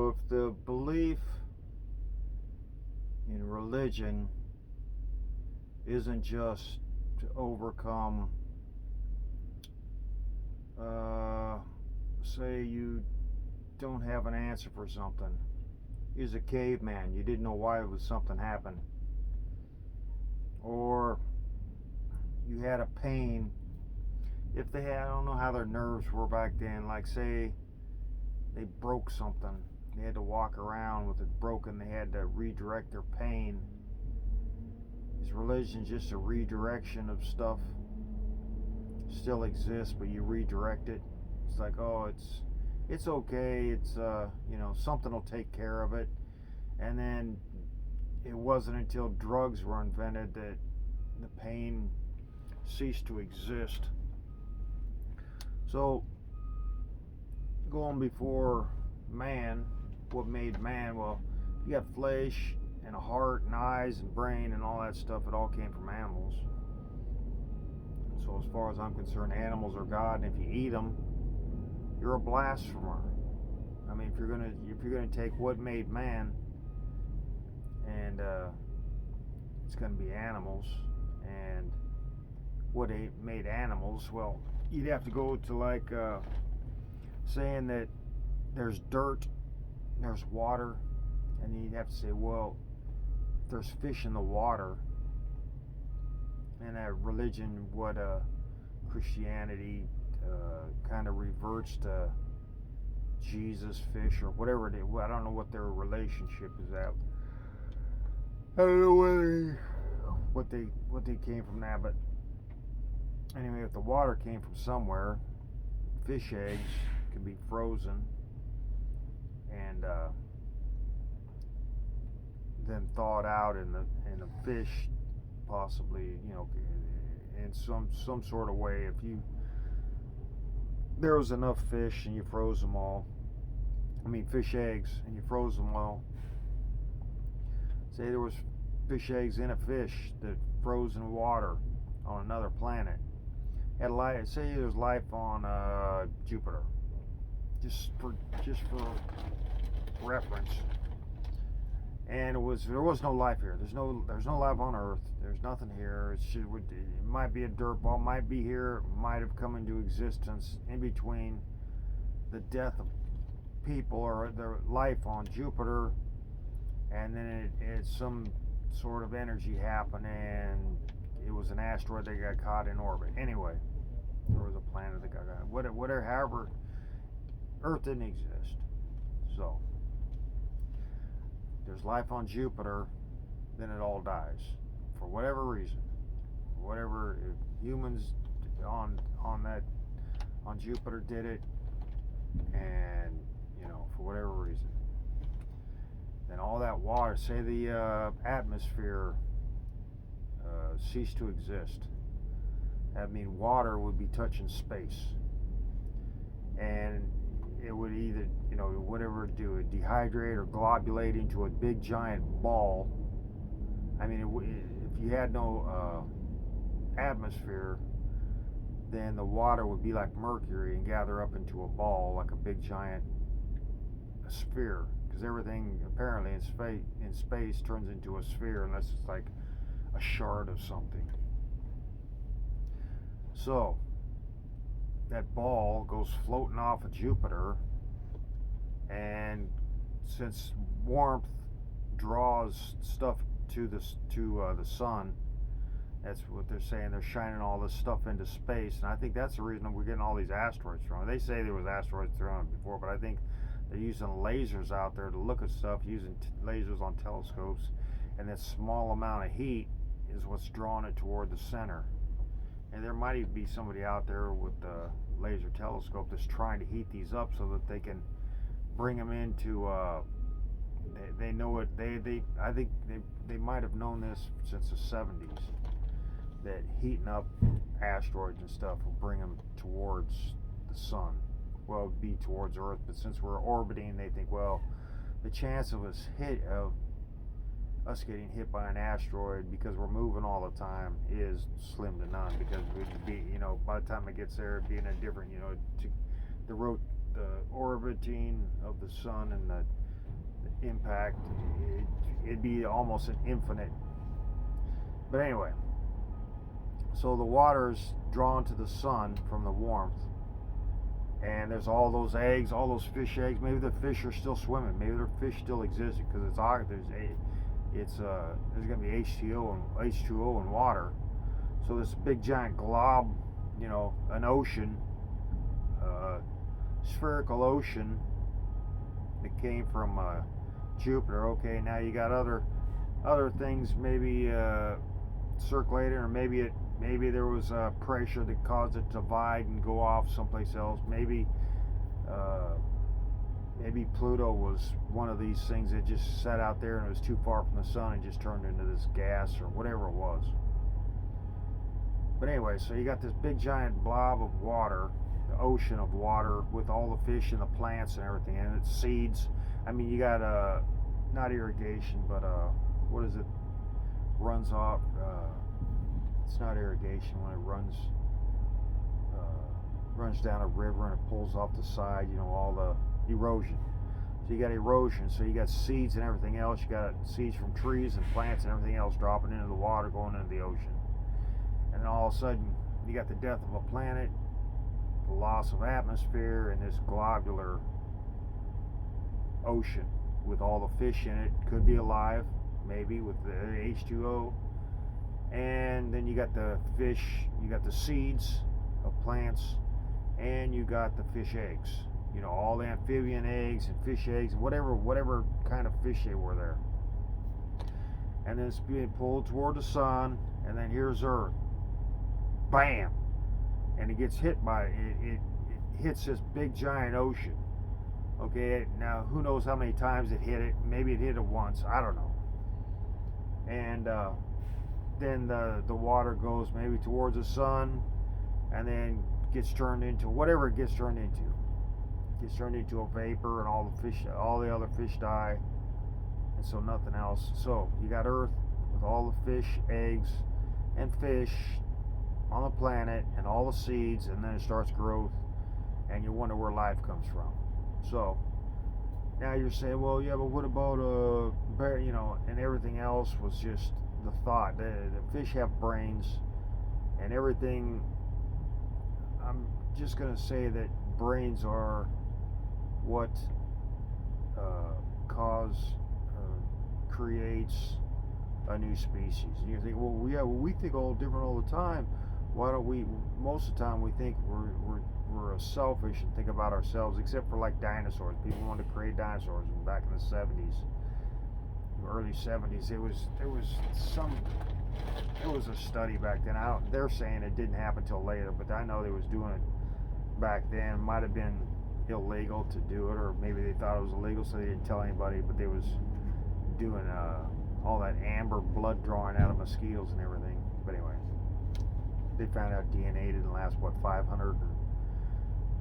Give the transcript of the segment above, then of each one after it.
if the belief in religion isn't just to overcome, say you don't have an answer for something. You're a caveman, you didn't know why it was something happened. Or you had a pain. If they had, I don't know how their nerves were back then, like say they broke something, they had to walk around with it broken, they had to redirect their pain. Is religion just a redirection of stuff? Still exists, but you redirect it. It's like, oh, it's okay, it's something will take care of it. And then it wasn't until drugs were invented that the pain ceased to exist. So going before man, what made man? Well, you got flesh and a heart and eyes and brain and all that stuff. It all came from animals. So as far as I'm concerned, animals are God, and if you eat them, you're a blasphemer. I mean, if you're gonna take what made man, and it's gonna be animals, and what made animals, well, you'd have to go to like saying that there's dirt, there's water, and then you'd have to say, well, if there's fish in the water, and that religion, what Christianity kind of reverts to Jesus, fish, or whatever it is. I don't know what their relationship is at. I don't know what they came from that, but anyway, if the water came from somewhere, fish eggs can be frozen and then thawed out in the fish, possibly, in some sort of way. If there was enough fish and you froze them all, fish eggs, and you froze them all. Say there was fish eggs in a fish that froze in water on another planet. Had life. Say there's life on Jupiter, just for reference. And there was no life here. There's no life on Earth. There's nothing here. It might be a dirt ball. Might be here. Might have come into existence in between the death of people or their life on Jupiter, and then it's some sort of energy happened, and it was an asteroid that got caught in orbit. Anyway, there was a planet that got caught. Whatever. However, Earth didn't exist. So there's life on Jupiter, then it all dies for whatever reason. Whatever, if humans on Jupiter did it, and for whatever reason, then all that water, say the atmosphere ceased to exist. That means water would be touching space, and it would either, whatever it do, it dehydrate or globulate into a big giant ball. If you had no atmosphere, then the water would be like mercury and gather up into a ball, like a big giant sphere. Because everything apparently in space turns into a sphere unless it's like a shard of something. So that ball goes floating off of Jupiter, and since warmth draws stuff to the sun, that's what they're saying. They're shining all this stuff into space, and I think that's the reason we're getting all these asteroids thrown. They say there was asteroids thrown before, but I think they're using lasers out there to look at stuff, using lasers on telescopes, and that small amount of heat is what's drawing it toward the center. And there might even be somebody out there with a laser telescope that's trying to heat these up so that they can bring them into. They know it. I think they might have known this since the 70s. That heating up asteroids and stuff will bring them towards the sun. Well, it'd be towards Earth, but since we're orbiting, they think, well, the chance of us getting hit by an asteroid because we're moving all the time is slim to none, because we'd be, by the time it gets there, it'd be in a different, the orbiting of the sun and impact, it'd be almost an infinite. But anyway, so the water's drawn to the sun from the warmth, and there's all those eggs, all those fish eggs. Maybe the fish are still swimming. Maybe the fish still exist because there's going to be H2O and water. So this big giant glob, an ocean, spherical ocean that came from Jupiter. Okay, now you got other things maybe circulating, or maybe there was pressure that caused it to divide and go off someplace else. Maybe Pluto was one of these things that just sat out there and it was too far from the sun and just turned into this gas or whatever it was. But anyway, so you got this big giant blob of water, the ocean of water, with all the fish and the plants and everything, and it's seeds. I mean, you got not irrigation, but what is it? Runs off. It's not irrigation when it runs down a river and it pulls off the side. All the erosion. So you got erosion. So you got seeds and everything else. You got seeds from trees and plants and everything else dropping into the water, going into the ocean. And then all of a sudden, you got the death of a planet, the loss of atmosphere, and this globular ocean with all the fish in it. Could be alive, maybe, with the H2O. And then you got the fish, you got the seeds of plants, and you got the fish eggs. All the amphibian eggs and fish eggs, and whatever kind of fish they were there. And then it's being pulled toward the sun, and then here's Earth. Bam! And it gets hit by it hits this big giant ocean. Okay, now who knows how many times it hit it? Maybe it hit it once. I don't know. And then the water goes maybe towards the sun, and then gets turned into whatever it gets turned into. It gets turned into a vapor, and all the other fish die, and so nothing else. So you got Earth with all the fish, eggs, and fish on the planet, and all the seeds, and then it starts growth, and you wonder where life comes from. So now you're saying, well, yeah, but what about and everything else was just the thought. The fish have brains and everything. I'm just going to say that brains are what creates a new species. And you think, well, yeah, we think all different all the time. Why don't we? Most of the time, we think we're selfish and think about ourselves, except for like dinosaurs. People wanted to create dinosaurs back in the 70s, early 70s. There was a study back then. They're saying it didn't happen until later, but I know they was doing it back then. It might have been illegal to do it, or maybe they thought it was illegal, so they didn't tell anybody. But they was doing all that amber blood drawing out of mosquitoes and everything. But anyway, they found out DNA didn't last 500.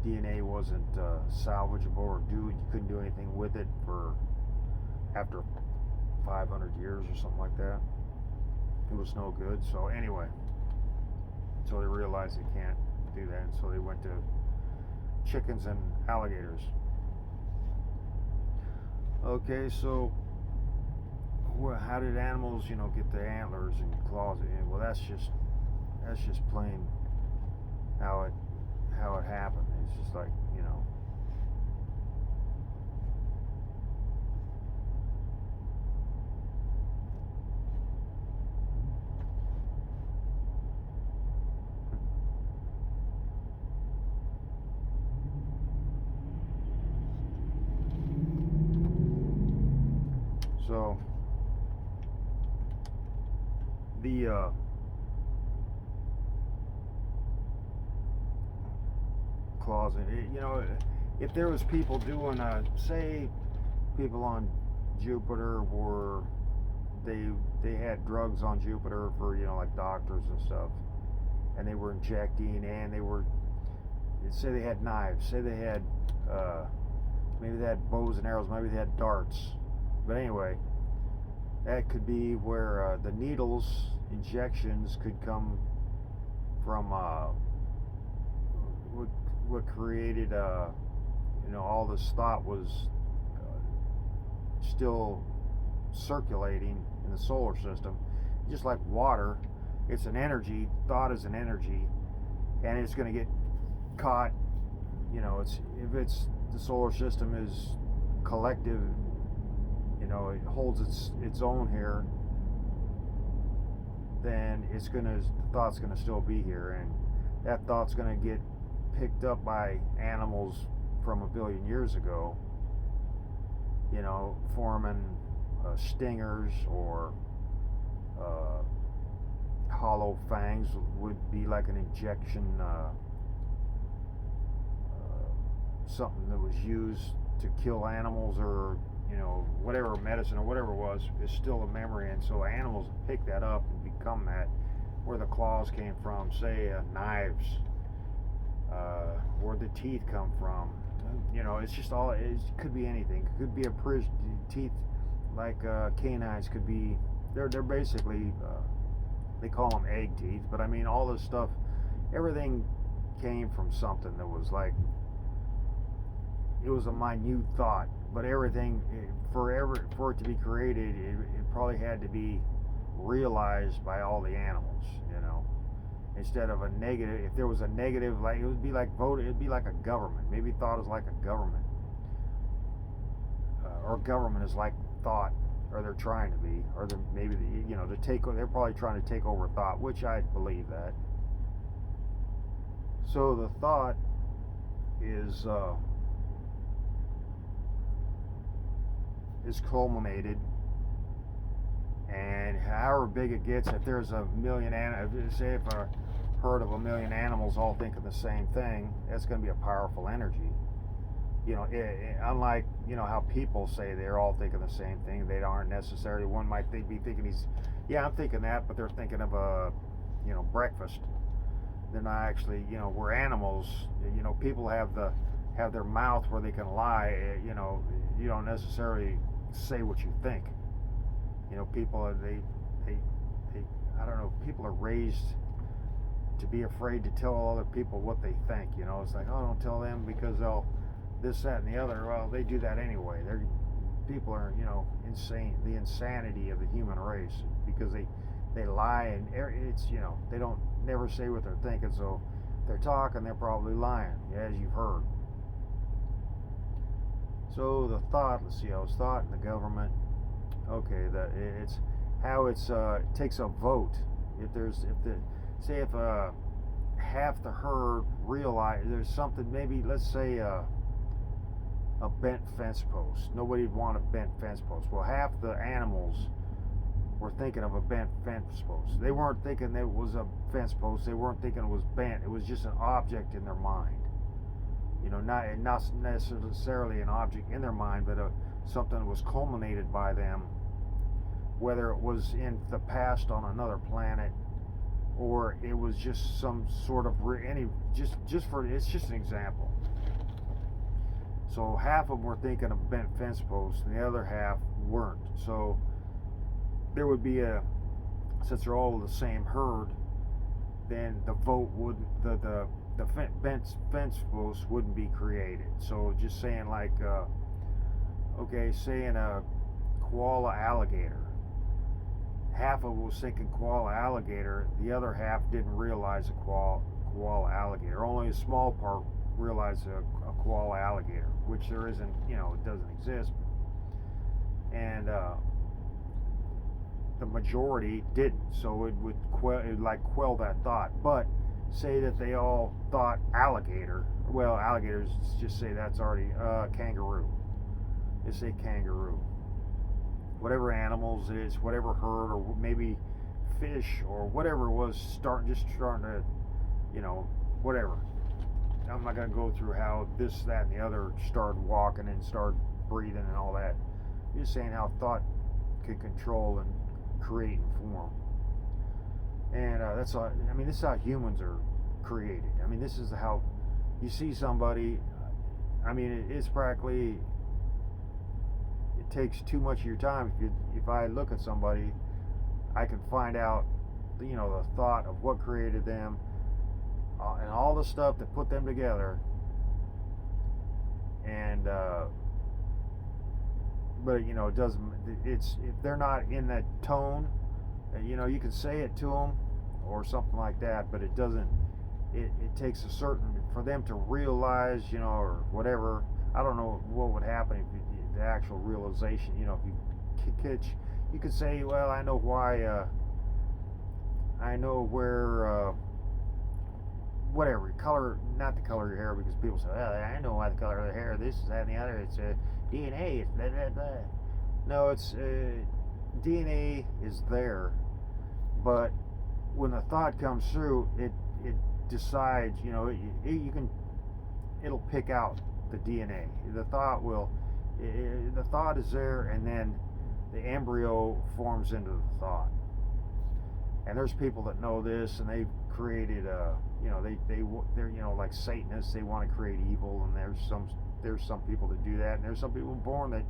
DNA wasn't salvageable, or you couldn't do anything with it for after 500 years or something like that. It was no good. So anyway, so they realized they can't do that, and so they went to chickens and alligators. Okay, so how did animals, get the antlers and claws? Well, that's just plain how it happened. It's just like, so the claws, if there was people doing say people on Jupiter were they had drugs on Jupiter for like doctors and stuff, and they were injecting, and say they had knives, say they had maybe they had bows and arrows, maybe they had darts. But anyway, that could be where the needles, injections could come from what created all this thought was still circulating in the solar system. Just like water, it's an energy. Thought is an energy, and it's going to get caught. It's if it's the solar system is collective. It holds its own here. Then the thought's gonna still be here, and that thought's gonna get picked up by animals from a billion years ago. Forming stingers or hollow fangs would be like an injection, something that was used to kill animals, or whatever medicine or whatever it was, is still a memory, and so animals pick that up and become that. Where the claws came from, say knives, where the teeth come from. It's just all. It could be anything. It could be teeth, like canines. Could be. They're basically. They call them egg teeth, but I mean all this stuff. Everything came from something that was like. It was a minute thought, but everything for it to be created, it probably had to be realized by all the animals. Instead of a negative, if there was a negative, like it would be like vote, it'd be like a government. Maybe thought is like a government, or government is like thought, or they're trying to be, or maybe to take. They're probably trying to take over thought, which I believe that. So the thought is culminated, and however big it gets, if there's a million say if a herd of a million animals all thinking the same thing, that's going to be a powerful energy. Unlike how people say they're all thinking the same thing, they aren't necessarily. One might be thinking I'm thinking that, but they're thinking of a breakfast. They're not actually. We're animals. People have their mouth where they can lie. You don't necessarily say what you think. People they I don't know. People are raised to be afraid to tell other people what they think. It's like, oh, don't tell them because they'll this, that, and the other. Well, they do that anyway. People are insane. The insanity of the human race, because they lie, and it's they don't never say what they're thinking. So they're talking, they're probably lying, as you've heard. So the thought, let's see, I was thought in the government. Okay, it's how it takes a vote. If half the herd realize there's something, maybe let's say a bent fence post. Nobody'd want a bent fence post. Well, half the animals were thinking of a bent fence post. They weren't thinking that it was a fence post. They weren't thinking it was bent. It was just an object in their mind. Not necessarily an object in their mind, but something that was culminated by them, whether it was in the past on another planet, or it was just some sort of it's just an example. So half of them were thinking of bent fence posts, and the other half weren't. So there would be since they're all the same herd, then the vote wouldn't the bent fence posts wouldn't be created. So just saying like, saying a koala alligator. Half of it was thinking koala alligator. The other half didn't realize a koala alligator. Only a small part realized a koala alligator, which there isn't. It doesn't exist. And the majority didn't. So it would quell that thought. But say that they all thought alligator. Well, alligators, just say that's already kangaroo. Just say kangaroo. Whatever animals it is, whatever herd, or maybe fish, or whatever it was, starting to, whatever. I'm not going to go through how this, that, and the other started walking and started breathing and all that. I'm just saying how thought could control and create and form. And that's all. I mean, this is how humans are created. I mean, this is how you see somebody. I mean, it's practically. It takes too much of your time. If I look at somebody, I can find out, the thought of what created them, and all the stuff that put them together. And but it doesn't. It's if they're not in that tone, you can say it to them or something like that, but it doesn't. It takes a certain for them to realize, or whatever. I don't know what would happen if the actual realization, if you catch, you could say, well, I know why. I know where. Whatever color, not the color of your hair, because people say, well, I know why the color of the hair, this, that, and the other. It's DNA. It's blah blah blah. No, it's DNA is there, but when the thought comes through, it decides. You can, it'll pick out the DNA. The thought will, the thought is there, and then the embryo forms into the thought. And there's people that know this, and they've created they're like Satanists. They want to create evil, and there's some people that do that, and there's some people born that,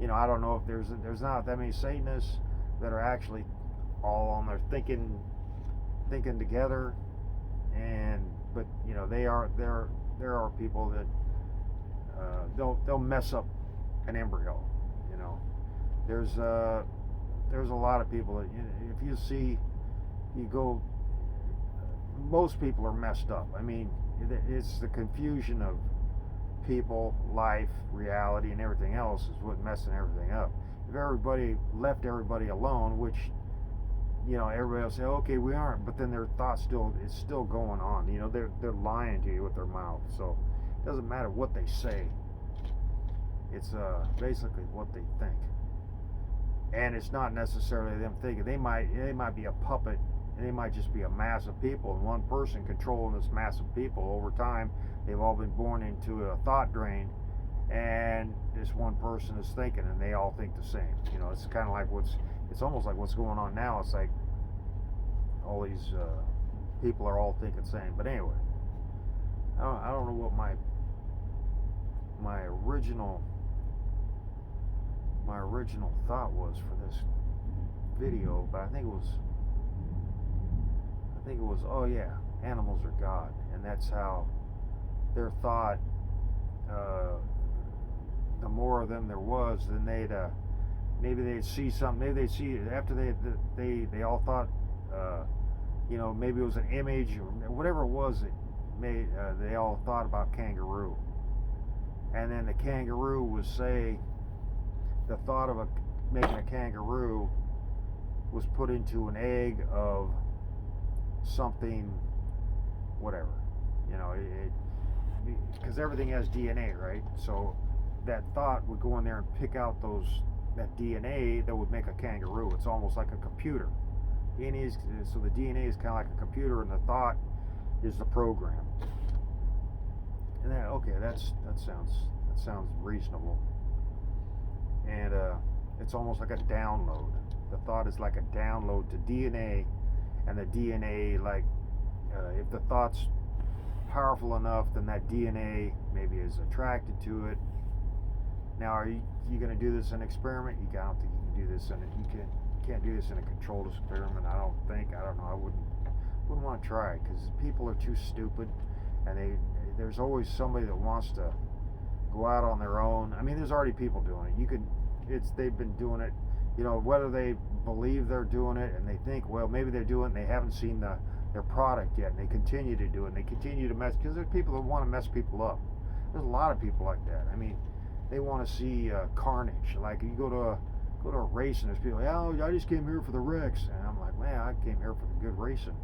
I don't know if there's not that many Satanists that are actually all on their thinking together, but there are people that they'll mess up an embryo. There's a lot of people that if you see. You go, most people are messed up. I mean, it's the confusion of people, life, reality, and everything else is what messing everything up. If everybody left everybody alone, which, everybody will say, okay, we aren't, but then their thoughts it's still going on. They're lying to you with their mouth. So it doesn't matter what they say. It's basically what they think. And it's not necessarily them thinking. They might be a puppet. And they might just be a mass of people, and one person controlling this mass of people. Over time, they've all been born into a thought drain, and this one person is thinking, and they all think the same. It's kind of like it's almost like what's going on now. It's like all these people are all thinking the same. But anyway, I don't know what my original thought was for this video, but I think it was, oh yeah, animals are God, and that's how their thought, the more of them there was, then maybe they'd see something, maybe they'd see, after they all thought, maybe it was an image, or whatever it was, they all thought about kangaroo, and then the kangaroo would say, the thought of making a kangaroo was put into an egg of something, whatever, because everything has DNA, right? So that thought would go in there and pick out that DNA that would make a kangaroo. It's almost like a computer. So the DNA is kind of like a computer, and the thought is the program. And that sounds reasonable. And it's almost like a download. The thought is like a download to DNA, and the DNA, like, if the thought's powerful enough, then that DNA maybe is attracted to it. Now, are you going to do this in an experiment? I don't think you can do this you can't do this in a controlled experiment. I don't know. I wouldn't want to try it, because people are too stupid, and there's always somebody that wants to go out on their own. I mean, there's already people doing it. They've been doing it. Whether they believe they're doing it and they think, well, maybe they're doing it and they haven't seen their product yet, and they continue to do it, and they continue to mess, because there's people that want to mess people up. There's a lot of people like that. I mean, they want to see carnage. Like, you go to a race, and there's people, oh, I just came here for the wrecks, and I'm like, man, I came here for the good racing.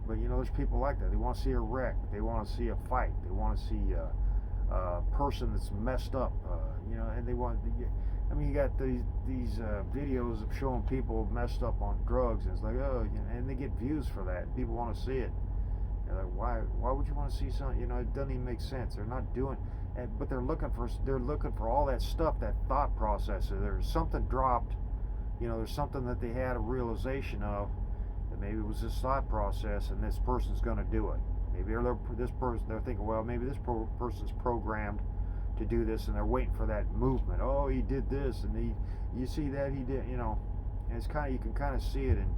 But there's people like that. They want to see a wreck. They want to see a fight. They want to see a person that's messed up. And they want. You got these videos of showing people messed up on drugs, and it's like, and they get views for that. And people want to see it. Like, why would you want to see something? It doesn't even make sense. They're not doing, but they're looking for all that stuff, that thought process. There's something dropped. There's something that they had a realization of, that maybe it was this thought process, and this person's going to do it. Maybe they're thinking, well, maybe this person's programmed to do this, and they're waiting for that movement. Oh, he did this, and you see that he did, and it's you can kind of see it in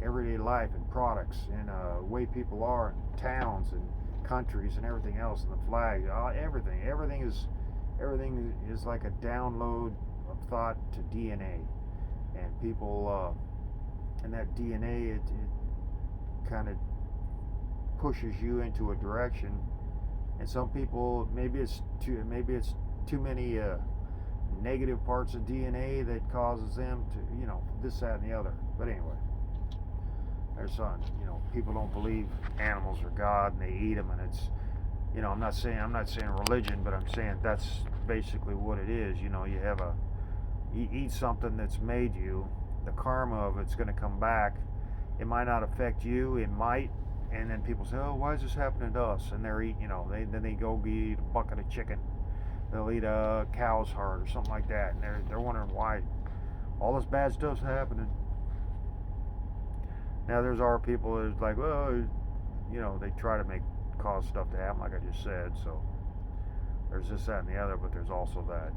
everyday life, and products, and the way people are, and towns, and countries, and everything else, and the flag, everything is like a download of thought to DNA, and people, and that DNA, it kind of pushes you into a direction, and some people, maybe it's too many negative parts of DNA that causes them to, this, that, and the other. But anyway, there's people don't believe animals are God and they eat them, and it's, I'm not saying religion, but I'm saying that's basically what it is. You eat something that's made you, the karma of it's going to come back. It might not affect you, it might, and then people say, oh, why is this happening to us? And they're eating, then they go eat a bucket of chicken. They'll eat a cow's heart or something like that, and they're wondering why all this bad stuff's happening. Now there's our people that's like, well, they try to cause stuff to happen, like I just said. So there's this, that, and the other, but there's also that.